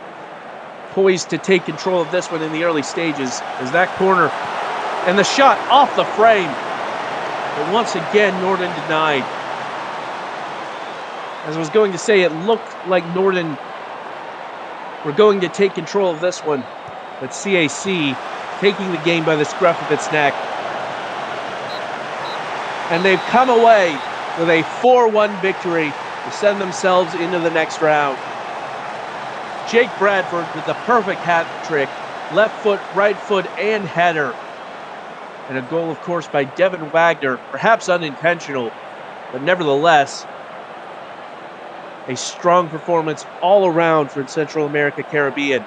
Speaker 1: poised to take control of this one in the early stages, as that corner and the shot off the frame. But once again, Norden denied. As I was going to say, it looked like Norden were going to take control of this one, but CAC taking the game by the scruff of its neck. And they've come away with a 4-1 victory to send themselves into the next round. Jake Bradford with the perfect hat trick, left foot, right foot, and header. And a goal, of course, by Devin Wagner, perhaps unintentional, but nevertheless, a strong performance all around for Central America Caribbean.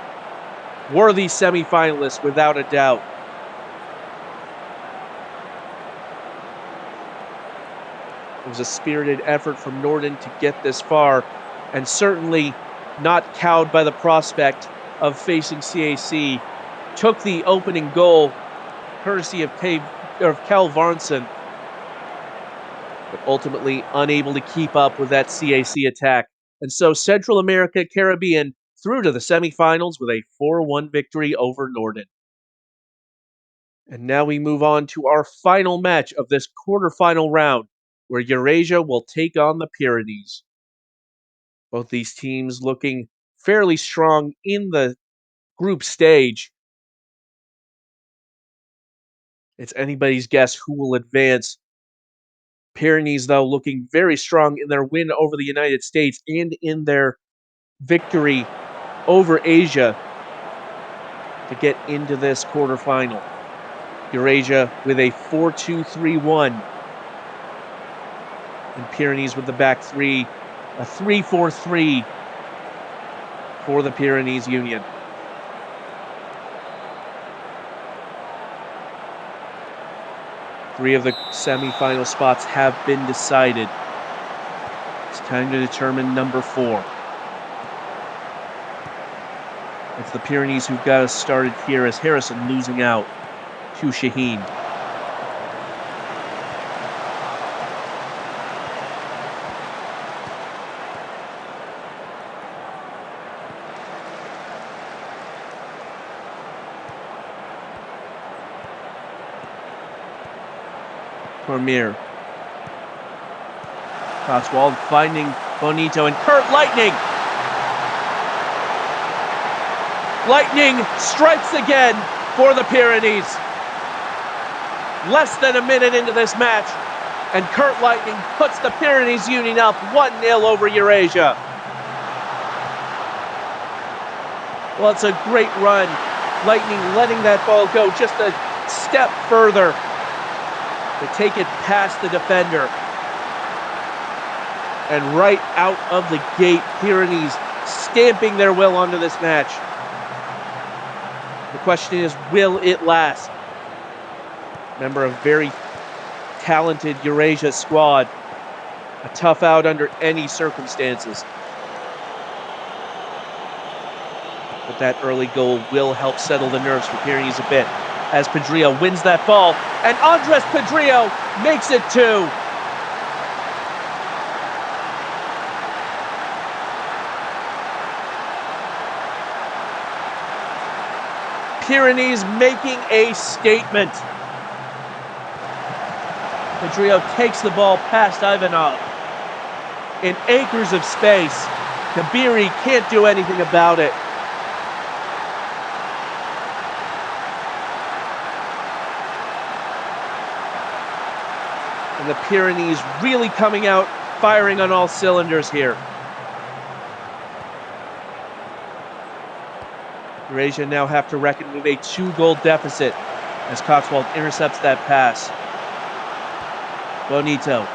Speaker 1: Worthy semifinalists without a doubt. It was a spirited effort from Norden to get this far, and certainly not cowed by the prospect of facing CAC. Took the opening goal, courtesy of Kel Varnson, but ultimately unable to keep up with that CAC attack. And so Central America Caribbean through to the semifinals with a 4-1 victory over Norden. And now we move on to our final match of this quarterfinal round, where Eurasia will take on the Pyrenees. Both these teams looking fairly strong in the group stage. It's anybody's guess who will advance. Pyrenees, though, looking very strong in their win over the United States and in their victory over Asia to get into this quarterfinal. Eurasia with a 4-2-3-1. And Pyrenees with the back three, a 3-4-3 for the Pyrenees Union. Three of the semifinal spots have been decided. It's time to determine number 4. It's the Pyrenees who've got us started here as Harrison losing out to Shaheen. Cormier. Cotswold finding Bonito and Kurt Lightning. Lightning strikes again for the Pyrenees. Less than a minute into this match, and Kurt Lightning puts the Pyrenees Union up 1-0 over Eurasia. Well, it's a great run. Lightning letting that ball go just a step further to take it past the defender. And right out of the gate, Pyrenees stamping their will onto this match. The question is, will it last? Remember, a very talented Eurasia squad. A tough out under any circumstances. But that early goal will help settle the nerves for Pyrenees a bit, as Pedrillo wins that ball, and Andres Pedrillo makes it 2. Pyrenees making a statement. Pedrillo takes the ball past Ivanov. In acres of space, Kabiri can't do anything about it. And the Pyrenees really coming out, firing on all cylinders here. Eurasia now have to reckon with a 2-goal deficit as Cotswold intercepts that pass. Bonito.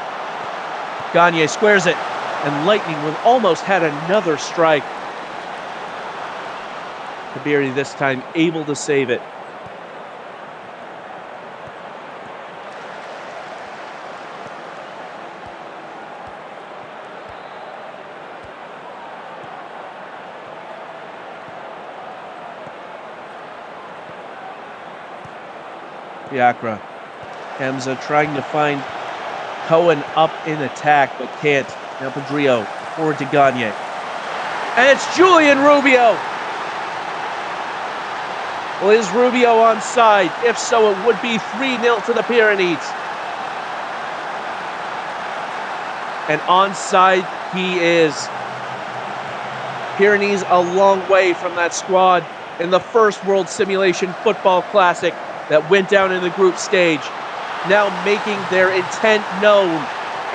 Speaker 1: Gagne squares it, and Lightning would almost had another strike. Kabiri this time able to save it. Biakra. Hamza trying to find Cohen up in attack, but can't. Now Pedrillo forward to Gagne. And it's Julian Rubio! Well, is Rubio onside? If so, it would be 3-0 to the Pyrenees. And onside he is. Pyrenees a long way from that squad in the first World Simulation Football Classic that went down in the group stage, now making their intent known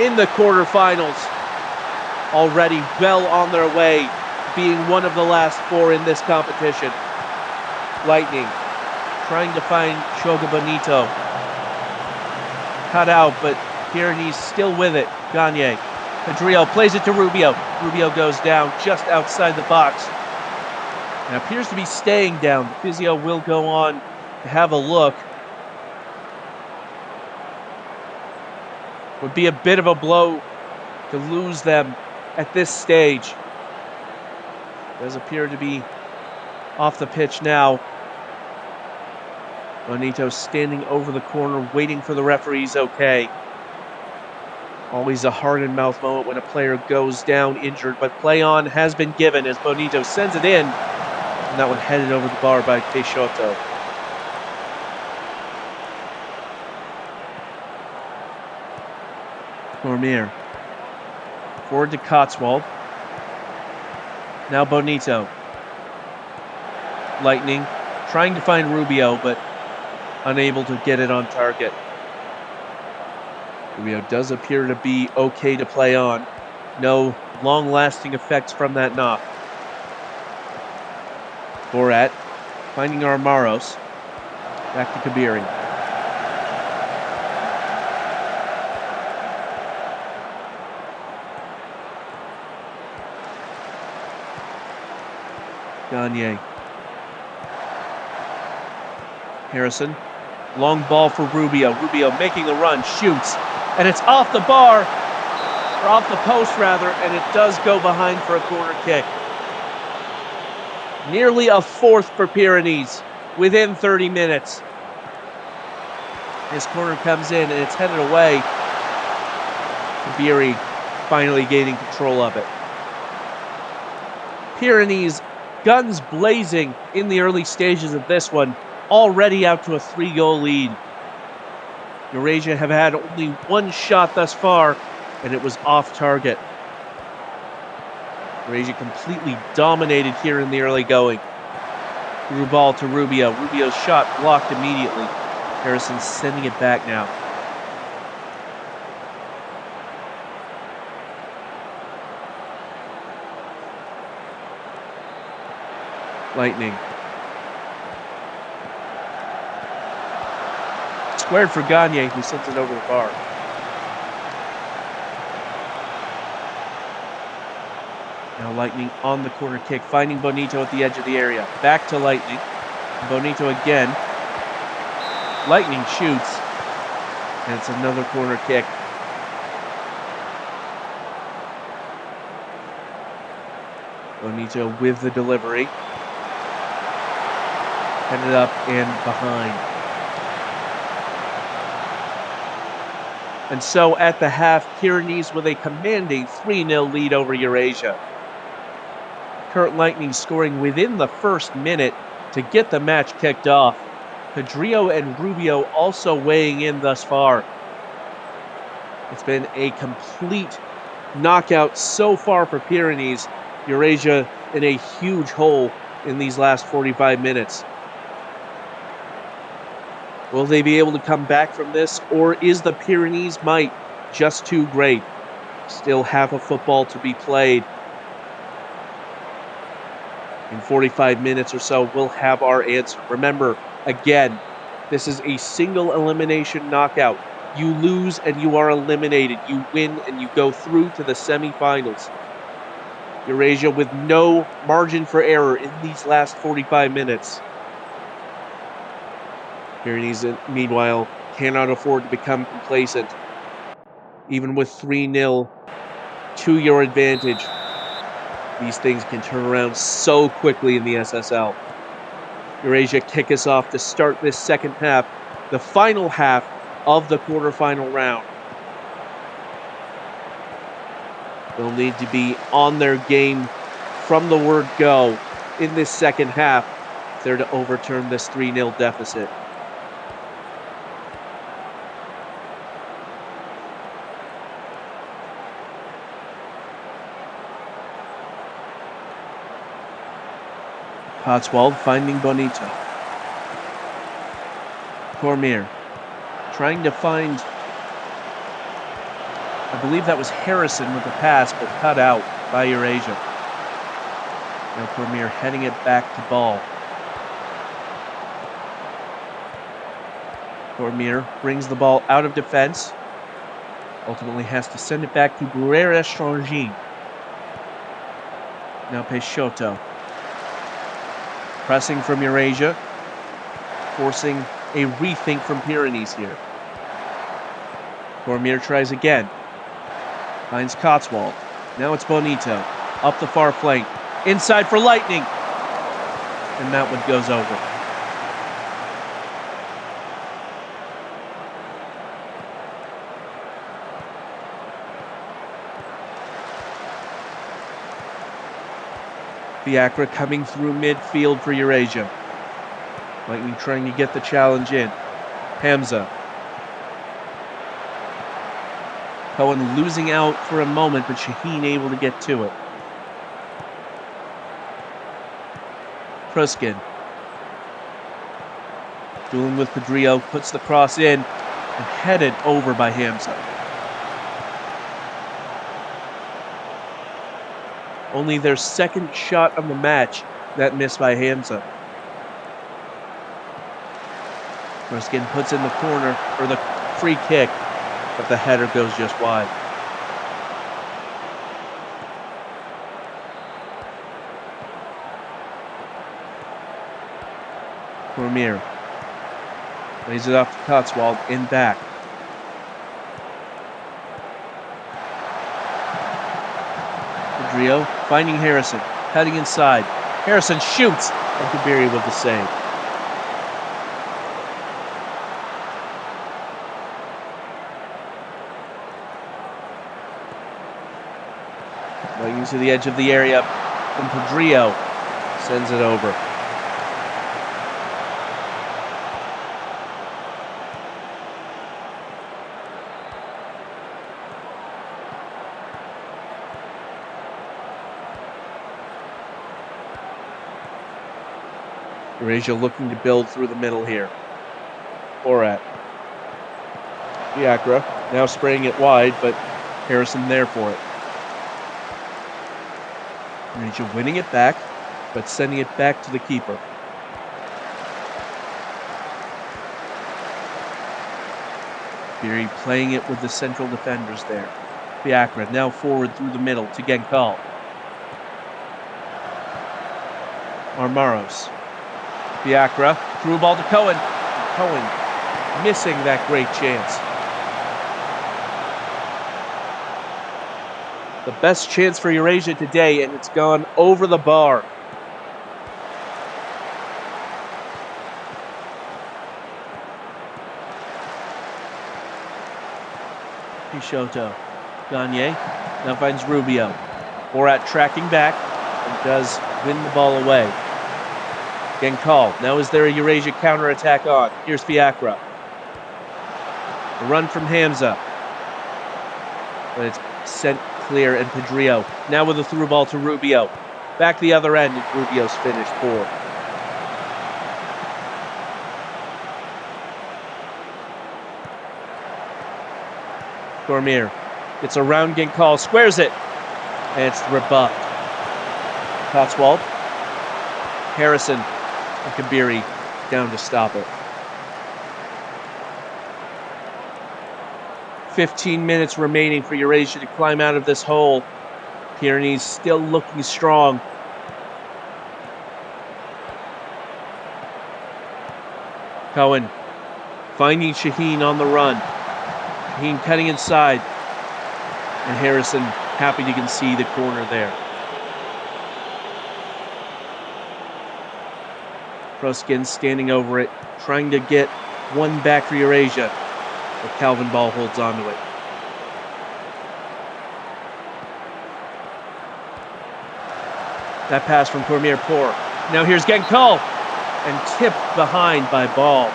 Speaker 1: in the quarterfinals. Already well on their way being one of the last four in this competition. Lightning trying to find Shoga Bonito. Cut out, but Pyrenees still with it. Gagne. Pedrillo plays it to Rubio. Rubio goes down just outside the box. And appears to be staying down. The physio will go on to have a look. Would be a bit of a blow to lose them at this stage. Does appear to be off the pitch now. Bonito standing over the corner, waiting for the referee's okay. Always a heart-and-mouth moment when a player goes down injured, but play on has been given as Bonito sends it in, and that one headed over the bar by Peixoto. Cormier. Forward to Cotswold. Now Bonito. Lightning trying to find Rubio, but unable to get it on target. Rubio does appear to be okay to play on. No long-lasting effects from that knock. Borat finding Armaros. Back to Kabiri. Gagne. Harrison. Long ball for Rubio. Rubio making the run, shoots, and it's off the bar, or off the post rather, and it does go behind for a corner kick. Nearly a fourth for Pyrenees within 30 minutes. His corner comes in and it's headed away. Kabiri finally gaining control of it. Pyrenees, guns blazing in the early stages of this one, already out to a 3-goal lead. Eurasia have had only one shot thus far, and it was off target. Eurasia completely dominated here in the early going. Through ball to Rubio. Rubio's shot blocked immediately. Harrison sending it back now. Lightning. Squared for Gagne, who sends it over the bar. Now Lightning on the corner kick, finding Bonito at the edge of the area. Back to Lightning. Bonito again. Lightning shoots. And it's another corner kick. Bonito with the delivery. Headed up and behind. And so at the half, Pyrenees with a commanding 3-0 lead over Eurasia. Kurt Lightning scoring within the first minute to get the match kicked off. Pedrillo and Rubio also weighing in thus far. It's been a complete knockout so far for Pyrenees. Eurasia in a huge hole in these last 45 minutes. Will they be able to come back from this, or is the Pyrenees' might just too great? Still half a football to be played. In 45 minutes or so, we'll have our answer. Remember, again, this is a single elimination knockout. You lose and you are eliminated. You win and you go through to the semifinals. Eurasia with no margin for error in these last 45 minutes. Pyrenees, meanwhile, cannot afford to become complacent. Even with 3-0 to your advantage, these things can turn around so quickly in the SSL. Eurasia kick us off to start this second half, the final half of the quarterfinal round. They'll need to be on their game from the word go in this second half if they're to overturn this 3-0 deficit. Cotswold finding Bonito. Cormier trying to find, I believe that was Harrison with the pass, but cut out by Eurasia. Now Cormier heading it back to ball. Cormier brings the ball out of defense. Ultimately has to send it back to Barrera-Strangin. Now Peixoto. Pressing from Eurasia. Forcing a rethink from Pyrenees here. Cormier tries again. Finds Cotswold. Now it's Bonito. Up the far flank. Inside for Lightning. And that one goes over. Fiacre coming through midfield for Eurasia. Lightning trying to get the challenge in. Hamza. Cohen losing out for a moment, but Shaheen able to get to it. Pruskin. Dueling with Pedrillo, puts the cross in, and headed over by Hamza. Only their second shot of the match, that miss by Hamza. Pruskin puts in the corner, or the free kick, but the header goes just wide. Cormier lays it off to Cotswold, in back. Pedrillo finding Harrison, heading inside. Harrison shoots, and Kabiri with the save. Going to the edge of the area, and Pedrillo sends it over. Eurasia looking to build through the middle here. Borat. Fiacre now spraying it wide, but Harrison there for it. Eurasia winning it back, but sending it back to the keeper. Beery playing it with the central defenders there. Fiacre now forward through the middle to Genkal. Armaros. Fiacre, through ball to Cohen. Cohen missing that great chance. The best chance for Eurasia today, and it's gone over the bar. Peixoto. Gagne now finds Rubio. Borat tracking back and does win the ball away. Genkal. Now is there a Eurasia counterattack on? Here's Fiacre. The run from Hamza. But it's sent clear, and Pedrillo now with a through ball to Rubio. Back the other end, and Rubio's finish poor. Cormier. It's around Genkal. Squares it. And it's rebuffed. Cotswold. Harrison. And Kabiri down to stop it. 15 minutes remaining for Eurasia to climb out of this hole. Pyrenees still looking strong. Cohen finding Shaheen on the run. Shaheen cutting inside. And Harrison happy to concede the corner there. Pruskin standing over it, trying to get one back for Eurasia. But Calvin Ball holds on to it. That pass from Cormier poor. Now here's Genkal. And tipped behind by Ball.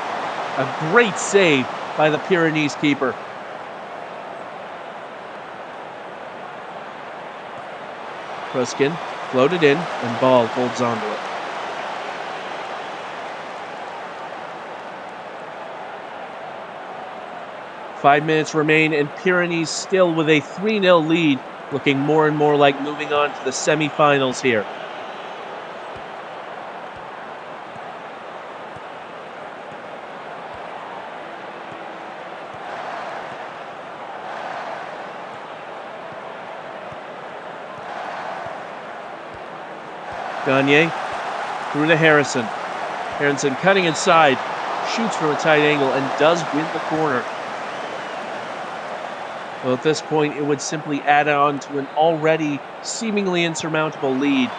Speaker 1: A great save by the Pyrenees keeper. Pruskin floated in, and Ball holds on to it. Five minutes remain, and Pyrenees still with a 3-0 lead, looking more and more like moving on to the semifinals here. Gagne through to Harrison. Harrison cutting inside, shoots from a tight angle, and does win the corner. Well, at this point, it would simply add on to an already seemingly insurmountable lead.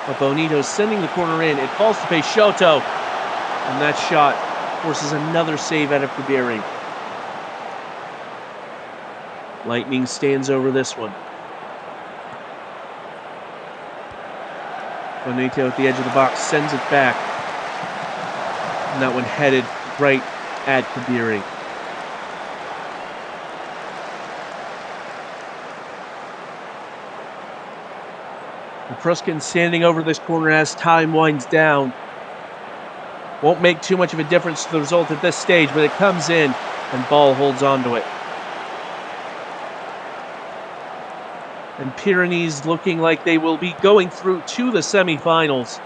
Speaker 1: But Bonito sending the corner in. It falls to Peixoto, and that shot forces another save out of Kabiri. Lightning stands over this one. Bonito at the edge of the box sends it back. And that one headed right at Kabiri. Pruskin standing over this corner as time winds down. Won't make too much of a difference to the result at this stage, but it comes in and Ball holds on to it. And Pyrenees looking like they will be going through to the semifinals.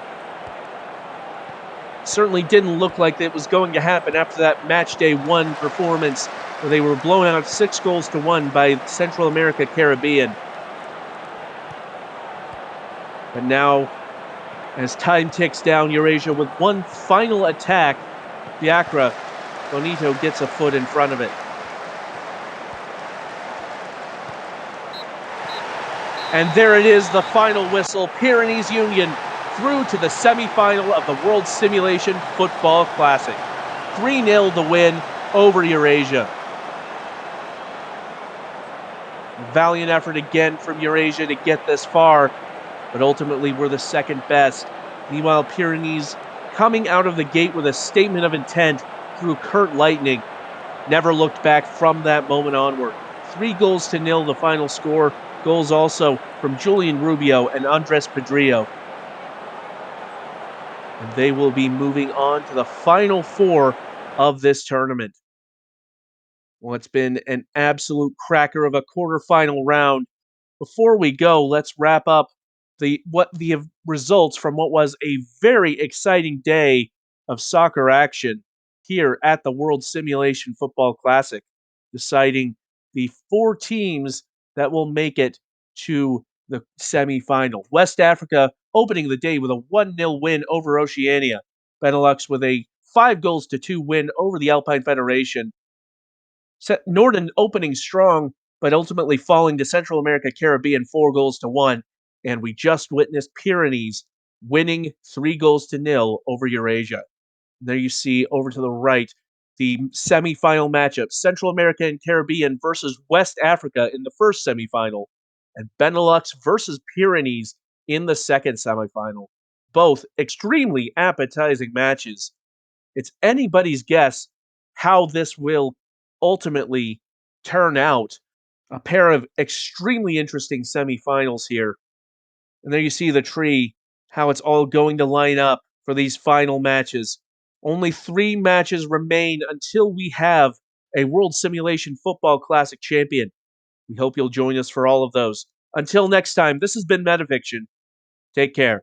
Speaker 1: Certainly didn't look like it was going to happen after that match day 1 performance where they were blown out 6-1 by Central America Caribbean. But now, as time ticks down, Eurasia with one final attack, Biakra, Bonito gets a foot in front of it. And there it is, the final whistle. Pyrenees Union through to the semifinal of the World Simulation Football Classic. 3-0 the win over Eurasia. A valiant effort again from Eurasia to get this far, but ultimately we're the second best. Meanwhile, Pyrenees coming out of the gate with a statement of intent through Kurt Lightning. Never looked back from that moment onward. 3-0 the final score. Goals also from Julian Rubio and Andres Pedrillo. And they will be moving on to the final 4 of this tournament. Well, it's been an absolute cracker of a quarterfinal round. Before we go, let's wrap up the results from what was a very exciting day of soccer action here at the World Simulation Football Classic, deciding the 4 teams that will make it to the semifinal. West Africa opening the day with a 1-0 win over Oceania. Benelux with a 5-2 win over the Alpine Federation. Norden opening strong, but ultimately falling to Central America Caribbean 4-1. And we just witnessed Pyrenees winning 3-0 over Eurasia. There you see over to the right the semifinal matchup: Central America and Caribbean versus West Africa in the first semifinal, and Benelux versus Pyrenees in the second semifinal. Both extremely appetizing matches. It's anybody's guess how this will ultimately turn out. A pair of extremely interesting semifinals here. And there you see the tree, how it's all going to line up for these final matches. Only 3 matches remain until we have a World Simulation Football Classic champion. We hope you'll join us for all of those. Until next time, this has been Metafiction. Take care.